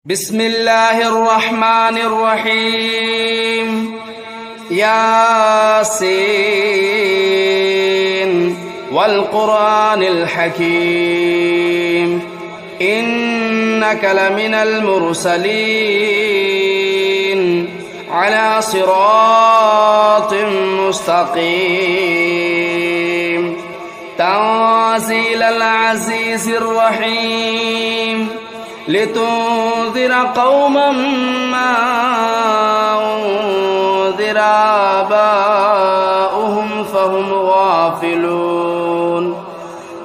بسم الله الرحمن الرحيم ياسين والقرآن الحكيم إنك لمن المرسلين على صراط مستقيم تنزيل العزيز الرحيم لتنذر قوما ما أنذر آباؤهم فهم غافلون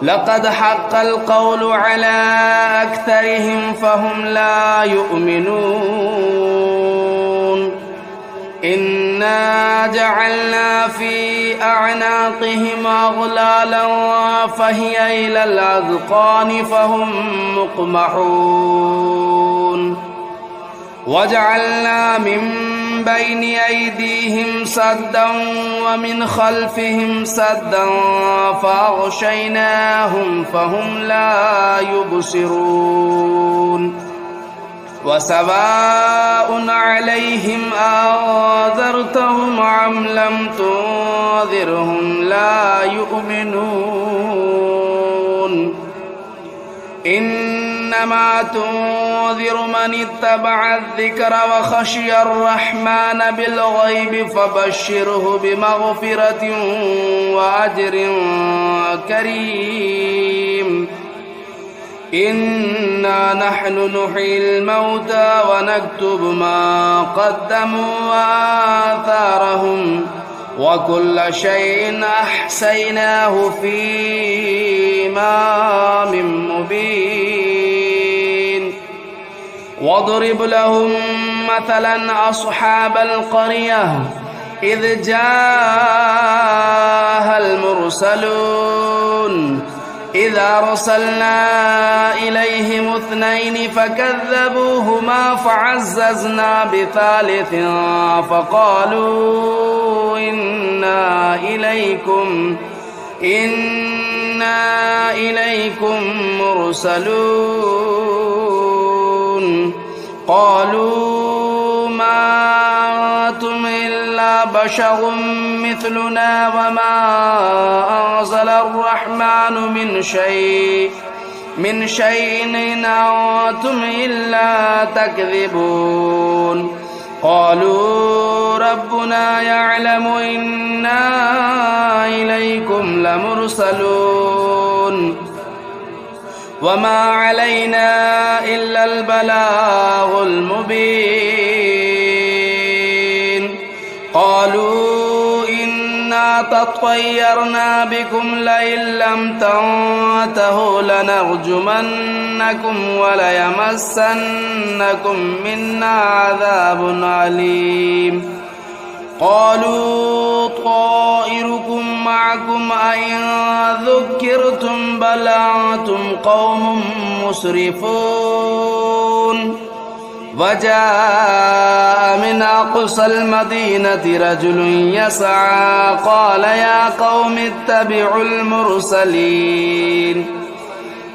لقد حق القول على أكثرهم فهم لا يؤمنون إنا جعلنا في أعناقهم أغلالا فهي إلى الأذقان فهم مقمحون وجعلنا من بين أيديهم سدا ومن خلفهم سدا فأغشيناهم فهم لا يبصرون وسواء عليهم أنذرتهم أم لم تنذرهم لا يؤمنون إنما تنذر من اتبع الذكر وخشي الرحمن بالغيب فبشره بمغفرة وأجر كريم إنا نحن نحيي الموتى ونكتب ما قدموا وآثارهم وكل شيء أحصيناه في إمام مبين واضرب لهم مثلا أصحاب القرية إذ جاءها المرسلون إذا أرسلنا إليهم اثنين فكذبوهما فعززنا بثالث فقالوا إنا إليكم مرسلون قالوا ما أنتم إلا بشر مثلنا وما أنزل الرحمن من شيء إن أنتم إلا تكذبون قالوا ربنا يعلم إنا إليكم لمرسلون وما علينا إلا البلاغ المبين قالوا إنا تطيرنا بكم لئن لم تنتهوا لنرجمنكم وليمسنكم منا عذاب أليم قالوا طائركم معكم أئن ذكرتم بل أنتم قوم مسرفون وجاء من أقصى المدينة رجل يسعى قال يا قوم اتبعوا المرسلين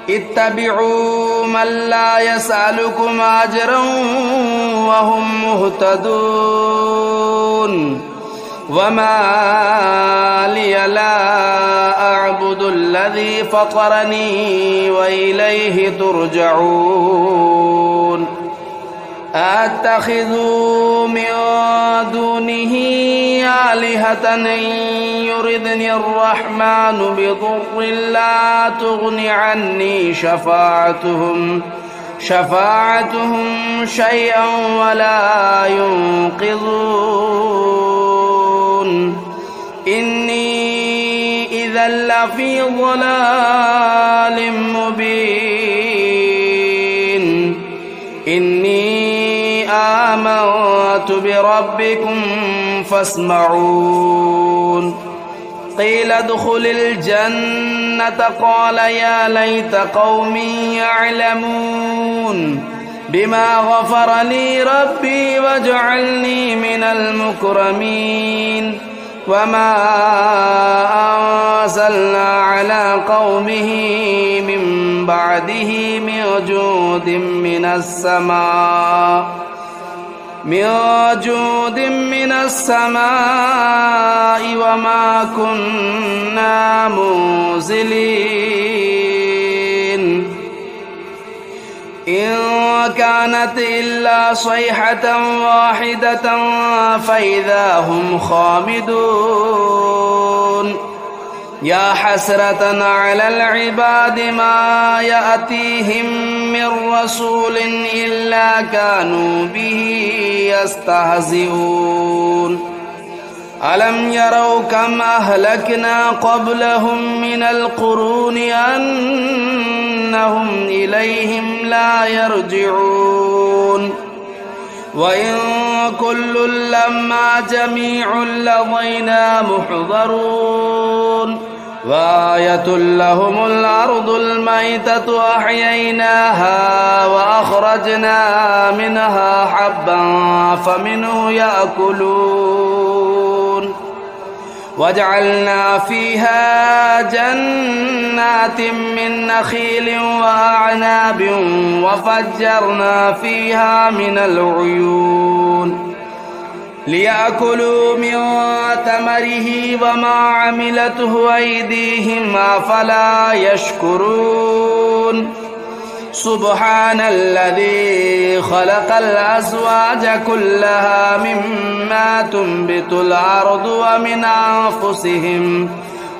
اتبعوا من لا يسألكم أجرا وهم مهتدون وما لي لا أعبد الذي فطرني وإليه ترجعون أتخذوا من دونه آلهة إن يردني الرحمن بضر لا تغن عني شفاعتهم شيئا ولا ينقذون إني إذا لفي ضلال مبين إني آمنت بربكم فاسمعون قيل ادخل الجنة قال يا ليت قومي يعلمون بما غفر لي ربي وجعلني من المكرمين وما أنزلنا على قومه من بعده من جود من السماء وما كنا منزلين إن كانت إلا صيحة واحدة فإذا هم خامدون يا حسرة على العباد ما يأتيهم من رسول إلا كانوا به يستهزئون ألم يروا كم أهلكنا قبلهم من القرون أنهم إليهم لا يرجعون وإن كل لما جميع لدينا محضرون وآية لهم الأرض الميتة أحييناها وأخرجنا منها حبا فمنه يأكلون وجعلنا فيها جنات من نخيل وأعناب وفجرنا فيها من العيون ليأكلوا من ثمره وما عملته أيديهم أفلا يشكرون سبحان الذي خلق الأزواج كلها مما تنبت الأرض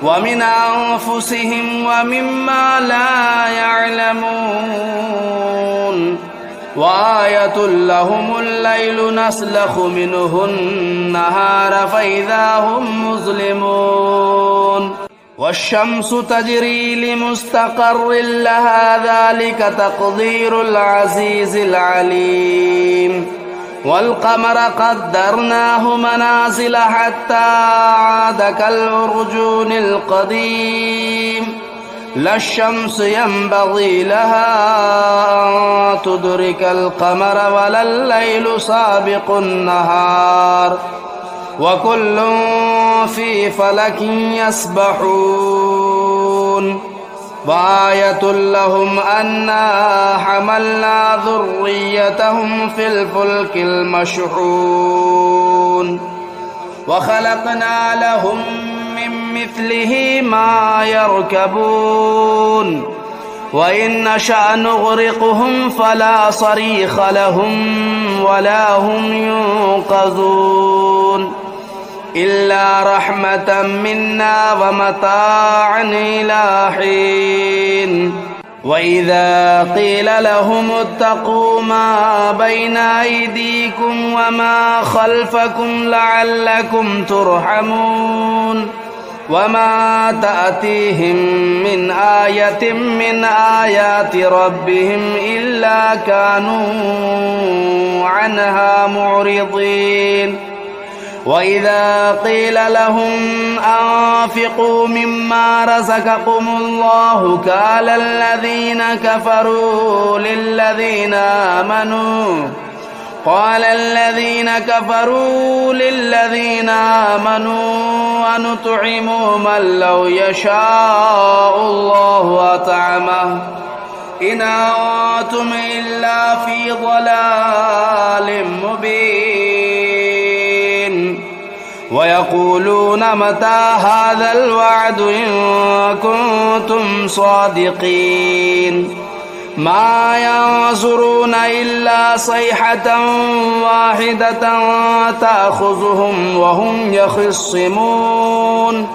ومن أنفسهم ومما لا يعلمون وآية لهم الليل نسلخ منه النهار فإذا هم مظلمون والشمس تجري لمستقر لها ذلك تقدير العزيز العليم والقمر قدرناه منازل حتى عاد كالعرجون القديم لا الشمس ينبغي لها أن تدرك القمر ولا الليل سابق النهار وكل في فلك يسبحون وآية لهم أنا حملنا ذريتهم في الفلك المشحون وخلقنا لهم من مثله ما يركبون وإن نشأ نغرقهم فلا صريخ لهم ولا هم ينقذون إلا رحمة منا ومتاعا إلى حين وإذا قيل لهم اتقوا ما بين أيديكم وما خلفكم لعلكم ترحمون وما تأتيهم من آية من آيات ربهم إلا كانوا عنها معرضين وإذا قيل لهم أنفقوا مما رزقكم الله قال الذين كفروا للذين آمنوا أنطعم من لو يشاء الله أطعمه إن أنتم إلا في ضلال مبين ويقولون متى هذا الوعد إن كنتم صادقين ما ينظرون إلا صيحة واحدة تأخذهم وهم يخصمون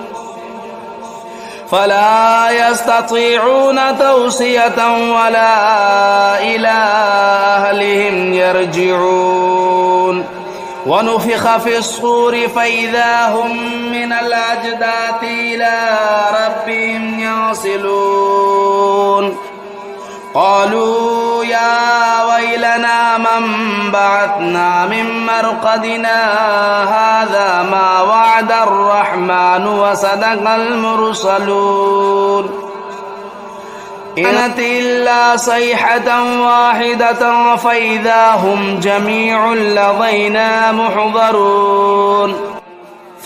فلا يستطيعون توصية ولا إلى أهلهم يرجعون ونفخ في الصور فإذا هم من الأجداث إلى ربهم ينسلون قالوا يا ويلنا من بعثنا من مرقدنا هذا ما وعد الرحمن وصدق المرسلون إن كانت إلا صيحة واحدة فإذا هم جميع لدينا محضرون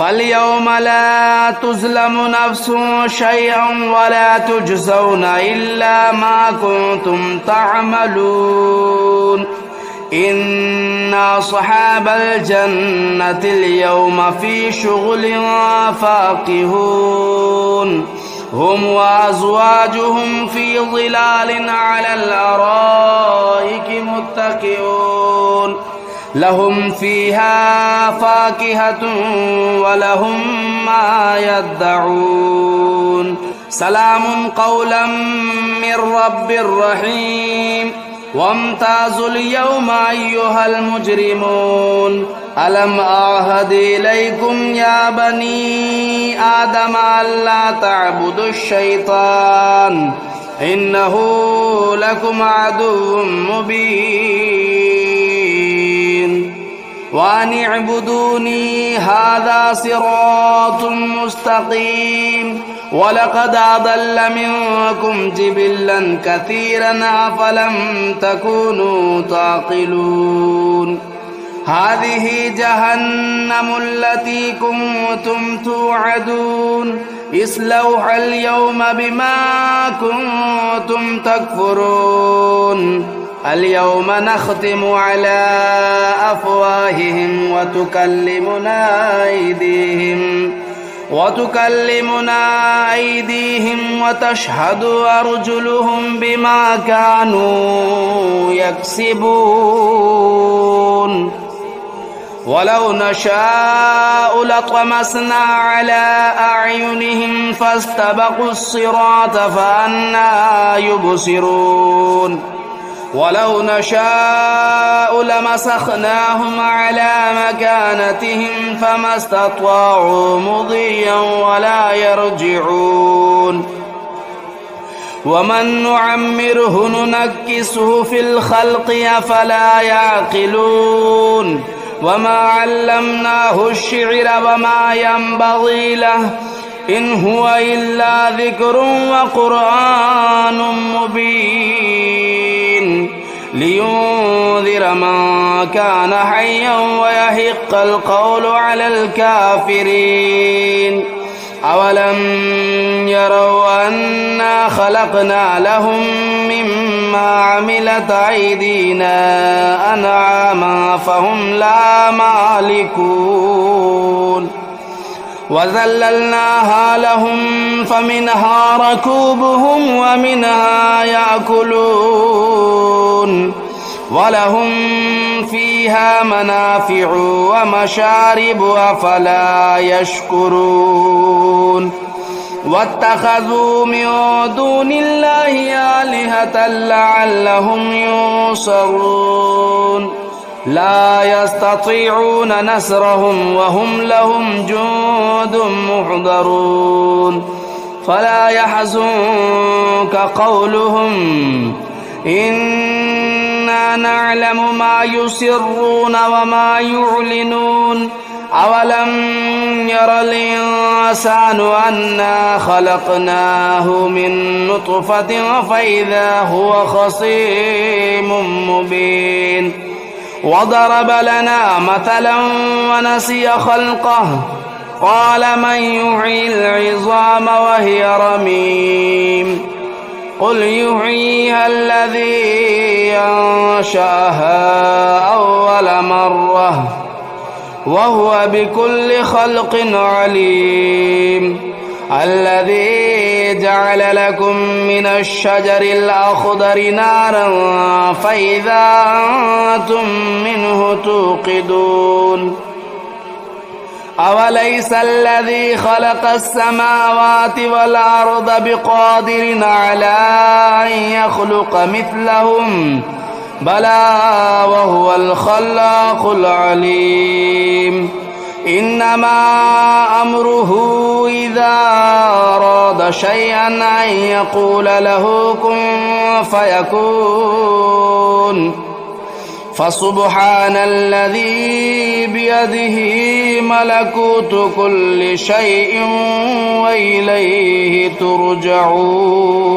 فاليوم لا تظلم نفس شيئا ولا تجزون إلا ما كنتم تعملون إن أصحاب الجنة اليوم في شغل فاكهون هم وأزواجهم في ظلال على الأرائك متكئون لهم فيها فاكهة ولهم ما يدعون سلام قولا من رب رحيم وامتازوا اليوم أيها المجرمون ألم أعهد إليكم يا بني آدم ألا تعبدوا الشيطان إنه لكم عدو مبين وأن اعبدوني هذا صراط مستقيم ولقد أضل منكم جبلا كثيرا أفلم تكونوا تعقلون هذه جهنم التي كنتم توعدون اصلوها اليوم بما كنتم تكفرون اليوم نختم على أفواههم وتكلمنا أيديهم وتشهد أرجلهم بما كانوا يكسبون ولو نشاء لطمسنا على أعينهم فاستبقوا الصراط فأنى يبصرون ولو نشاء لمسخناهم على مكانتهم فما استطاعوا مضيا ولا يرجعون ومن نعمره ننكسه في الخلق أفلا يعقلون وما علمناه الشعر وما ينبغي له إن هو إلا ذكر وقرآن مبين لينذر من كان حيا ويحق القول على الكافرين أولم يروا أنا خلقنا لهم مما عملت أيدينا أنعاما فهم لا مالكون وذللناها لهم فمنها ركوبهم ومنها يأكلون ولهم فيها منافع ومشارب أفلا يشكرون واتخذوا من دون الله آلهة لعلهم ينصرون لا يستطيعون نصرهم وهم لهم جند محضرون فلا يحزنك قولهم إنا نعلم ما يسرون وما يعلنون أولم ير الإنسان أنا خلقناه من نطفة فإذا هو خصيم مبين وضرب لنا مثلا ونسي خلقه قال من يحيي العظام وهي رميم قل يحييها الذي أنشأها أول مرة وهو بكل خلق عليم الذي جعل لكم من الشجر الأخضر نارا فإذا أنتم منه توقدون أوليس الذي خلق السماوات والأرض بقادر على أن يخلق مثلهم بلى وهو الخلاق العليم إنما أمره إذا أراد شيئا أن يقول له كن فيكون فسبحان الذي بيده ملكوت كل شيء وإليه ترجعون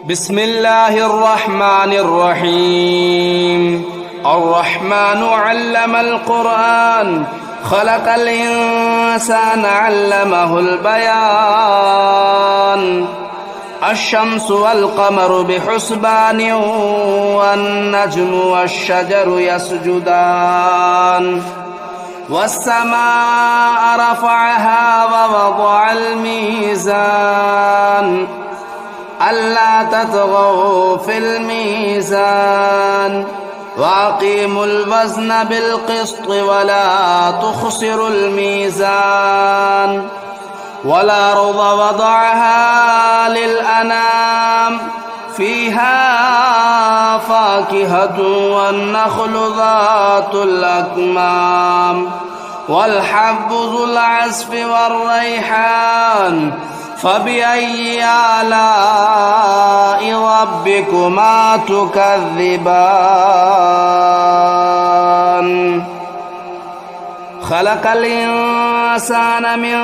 بسم الله الرحمن الرحيم الرحمن علم القرآن خلق الإنسان علمه البيان الشمس والقمر بحسبان والنجم والشجر يسجدان والسماء رفعها ووضع الميزان ألا تطغوا في الميزان وأقيموا الوزن بالقسط ولا تخسروا الميزان والأرض وضعها للأنام فيها فاكهة والنخل ذات الأكمام والحب ذو العصف والريحان فبأي آلاء ربكما تكذبان خلق الإنسان من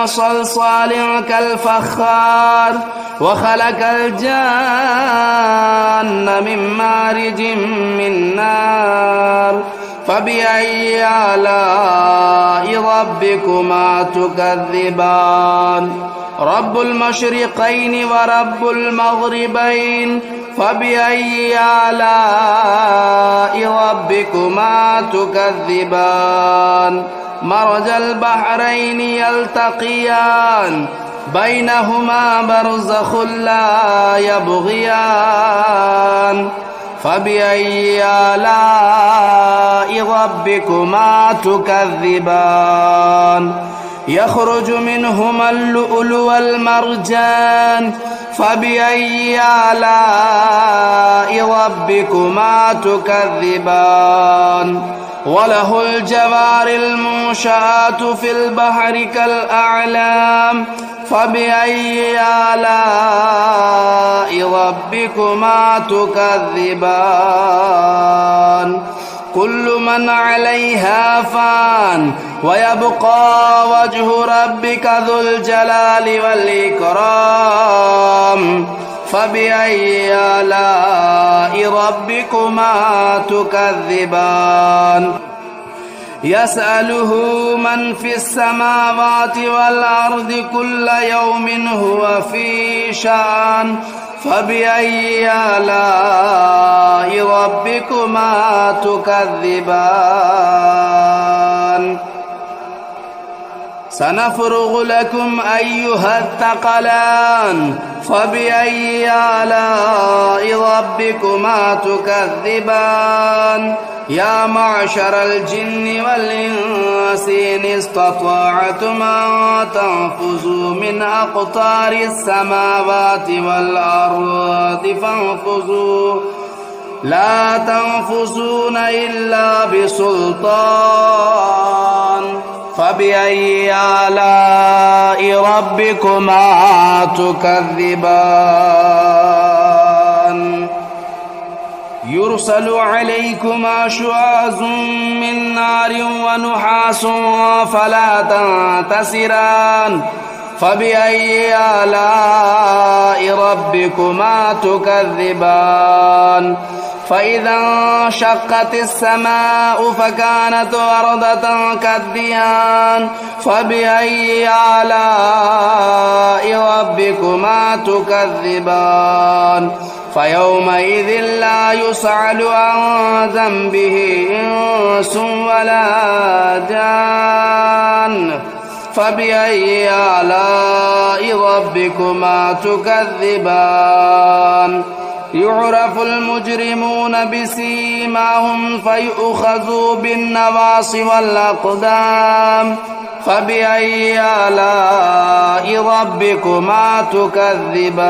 صلصال كالفخار وخلق الجان من مارج من نار فبأي آلاء ربكما تكذبان رب المشرقين ورب المغربين فبأي آلاء ربكما تكذبان مرج البحرين يلتقيان بينهما برزخ لا يبغيان فبأي آلاء ربكما تكذبان يخرج منهما اللؤلؤ والمرجان فبأي آلاء ربكما تكذبان وله الجوار المنشآت في البحر كالأعلام فبأي آلاء ربكما تكذبان كل من عليها فان ويبقى وجه ربك ذو الجلال والإكرام فبأي آلاء ربكما تكذبان يسأله من في السماوات والأرض كل يوم هو في شأن فبأي آلاء ربكما تكذبان سنفرغ لكم أيها الثقلان فبأي آلاء ربكما تكذبان يا معشر الجن والإنس إن استطعتم أن تنفذوا من أقطار السماوات والأرض فانفذوا لا تنفذون إلا بسلطان فبأي آلاء ربكما تكذبان يرسل عليكما شواظ من نار ونحاس فلا تنتصران فبأي آلاء ربكما تكذبان فإذا انشقت السماء فكانت وردة كالدهان فبأي آلاء ربكما تكذبان فيومئذ لا يسأل عن ذنبه إنس ولا جان فبأي آلاء ربكما تكذبان يعرف المجرمون بسيماهم فيؤخذوا بالنواصي والأقدام فبأي آلاء ربكما تكذبان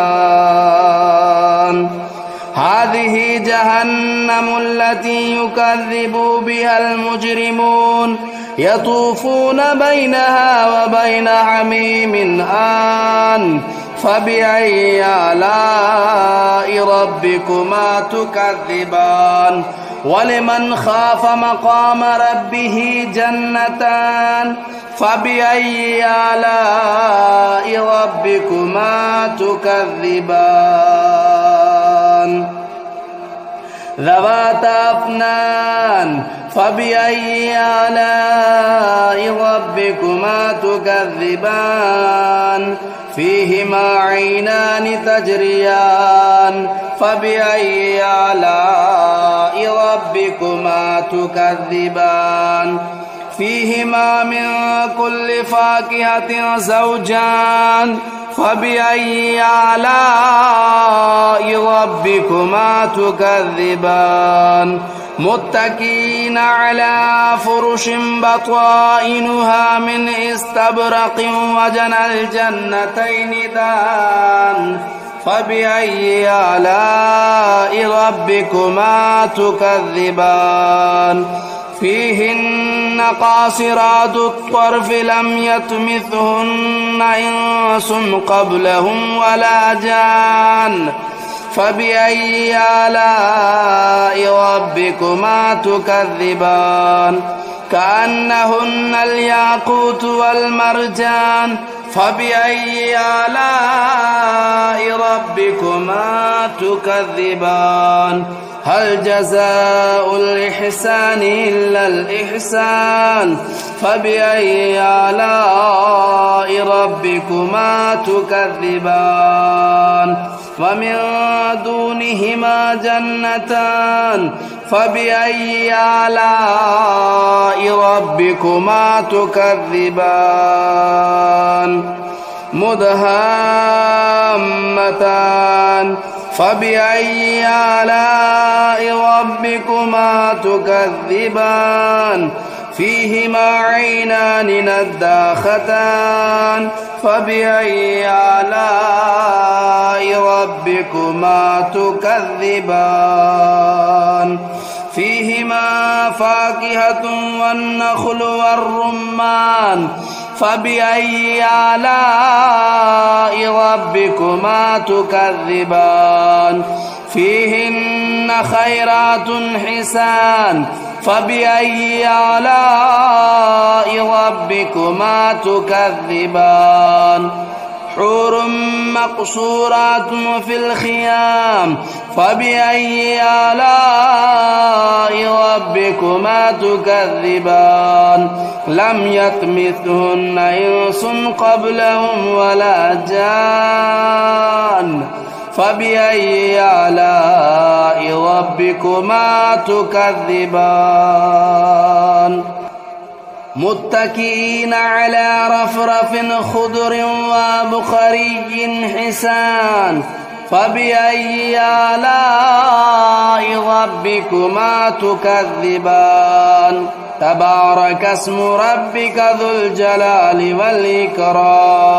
هذه جهنم التي يكذب بها المجرمون يطوفون بينها وبين حميم آن فبأي آلاء ربكما تكذبان ولمن خاف مقام ربه جنتان فبأي آلاء ربكما تكذبان ذواتا أفنان فبأي آلاء ربكما تكذبان فيهما عينان تجريان فبأي آلاء ربكما تكذبان فيهما من كل فاكهة زوجان فبأي آلاء ربكما تكذبان متكئين على فرش بطائنها من استبرق وجنى الجنتين دان فبأي آلاء ربكما تكذبان فيهن قاصرات الطرف لم يطمثهن إنس قبلهم ولا جان فبأي آلاء ربكما تكذبان كأنهن الياقوت والمرجان فبأي آلاء ربكما تكذبان هل جزاء الإحسان إلا الإحسان فبأي آلاء ربكما تكذبان ومن دونهما جنتان فبأي آلاء ربكما تكذبان مدهامتان فبأي آلاء ربكما تكذبان فيهما عينان نضاختان فبأي آلاء ربكما تكذبان فيهما فاكهة والنخل والرمان فبأي آلاء ربكما تكذبان فيهن خيرات حسان فبأي آلاء ربكما تكذبان حور مقصورات في الخيام فبأي آلاء ربكما تكذبان لم يطمثهن إنس قبلهم ولا جان فبأي آلاء ربكما تكذبان متكئين على رفرف خضر وبخري حسان فبأي آلاء ربكما تكذبان تبارك اسم ربك ذو الجلال والإكرام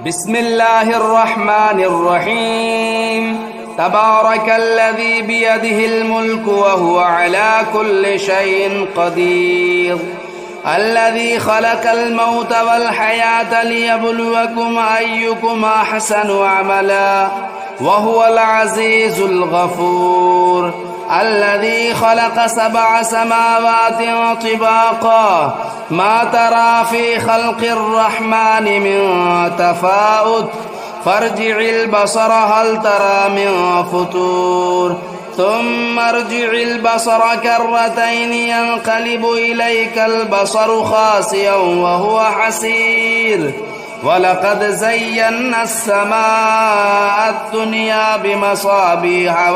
بسم الله الرحمن الرحيم تبارك الذي بيده الملك وهو على كل شيء قدير الذي خلق الموت والحياة ليبلوكم أيكم أحسن عملا وهو العزيز الغفور الذي خلق 7 سماوات طباقا ما ترى في خلق الرحمن من تفاوت فارجع البصر هل ترى من فطور ثم ارجع البصر كرتين ينقلب إليك البصر خاسئا وهو حسير ولقد زينا السماء الدنيا بمصابيح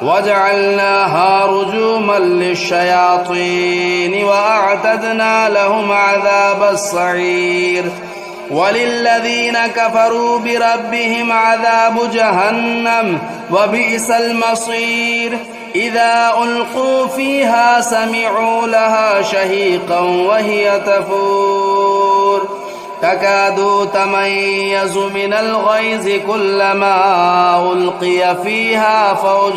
وجعلناها رجوما للشياطين وأعتدنا لهم عذاب السعير وللذين كفروا بربهم عذاب جهنم وبئس المصير إذا ألقوا فيها سمعوا لها شهيقا وهي تفور تكاد تميز من الغيظ كلما ألقي فيها فوج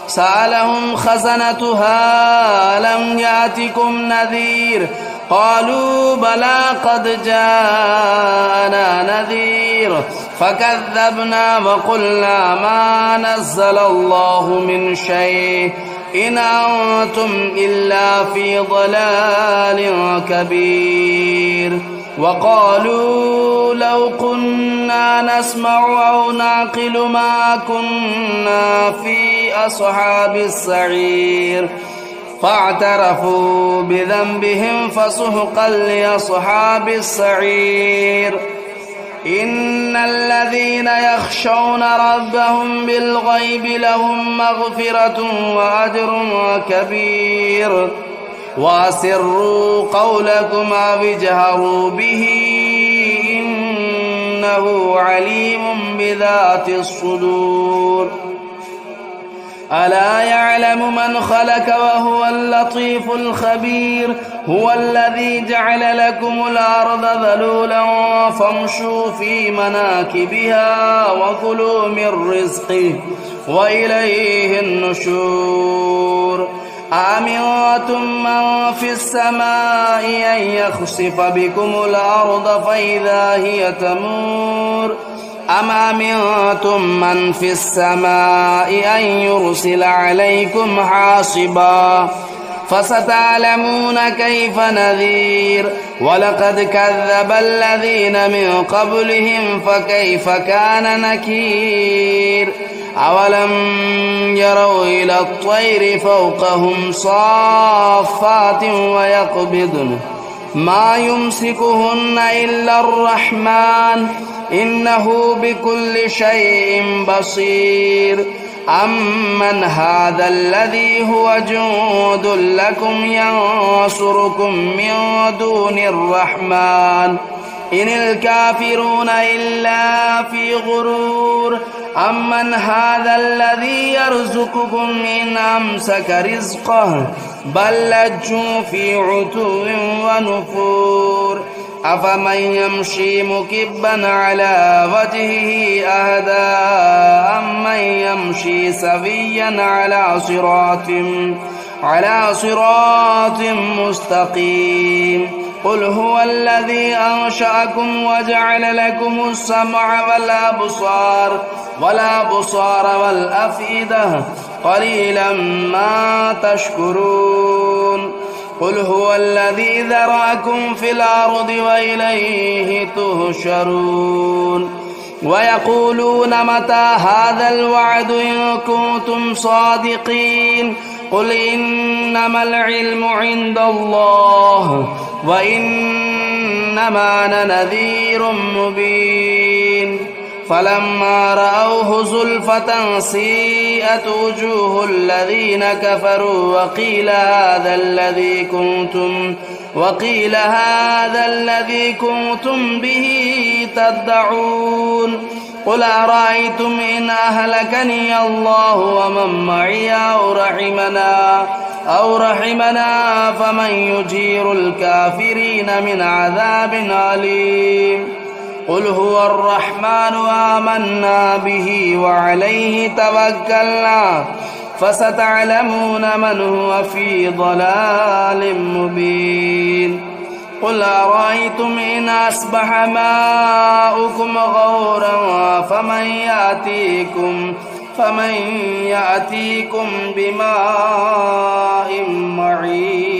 سألهم خزنتها ألم يأتكم نذير قالوا بلى قد جاءنا نذير فكذبنا وقلنا ما نزل الله من شيء إن أنتم إلا في ضلال كبير وقالوا لو كنا نسمع أو نعقل ما كنا في أصحاب السعير فاعترفوا بذنبهم فسحقا لأصحاب السعير إن الذين يخشون ربهم بالغيب لهم مغفرة وأجر كبير وأسروا قولكم أو اجهروا به إنه عليم بذات الصدور ألا يعلم من خلق وهو اللطيف الخبير هو الذي جعل لكم الأرض ذلولا فامشوا في مناكبها وكلوا من رزقه وإليه النشور أأمنتم من في السماء أن يخسف بكم الأرض فإذا هي تمور أم أمنتم من في السماء أن يرسل عليكم حاصبا فستعلمون كيف نذير ولقد كذب الذين من قبلهم فكيف كان نكير أولم يروا إلى الطير فوقهم صافات ويقبضن ما يمسكهن إلا الرحمن إنه بكل شيء بصير أمن هذا الذي هو جند لكم ينصركم من دون الرحمن إن الكافرون إلا في غرور أمن هذا الذي يرزقكم إن أمسك رزقه بل لجوا في عتو ونفور أفمن يمشي مكبا على وجهه أهدى أمن يمشي سويا على صراط مستقيم قل هو الذي أنشأكم وجعل لكم السمع والأبصار والأفئدة قليلا ما تشكرون قل هو الذي ذرأكم في الأرض وإليه تهشرون ويقولون متى هذا الوعد إن كنتم صادقين قل إنما العلم عند الله وإنما أنا نذير مبين فلما رأوه زلفة سيئت وجوه الذين كفروا وقيل هذا الذي كنتم به تدعون قل أرأيتم إن أهلكني الله ومن معي أو رحمنا فمن يجير الكافرين من عذاب أليم قل هو الرحمن آمنا به وعليه توكلنا فستعلمون من هو في ضلال مبين قل أرأيتم إن أصبح ماؤكم غورا فمن يأتيكم بماء معين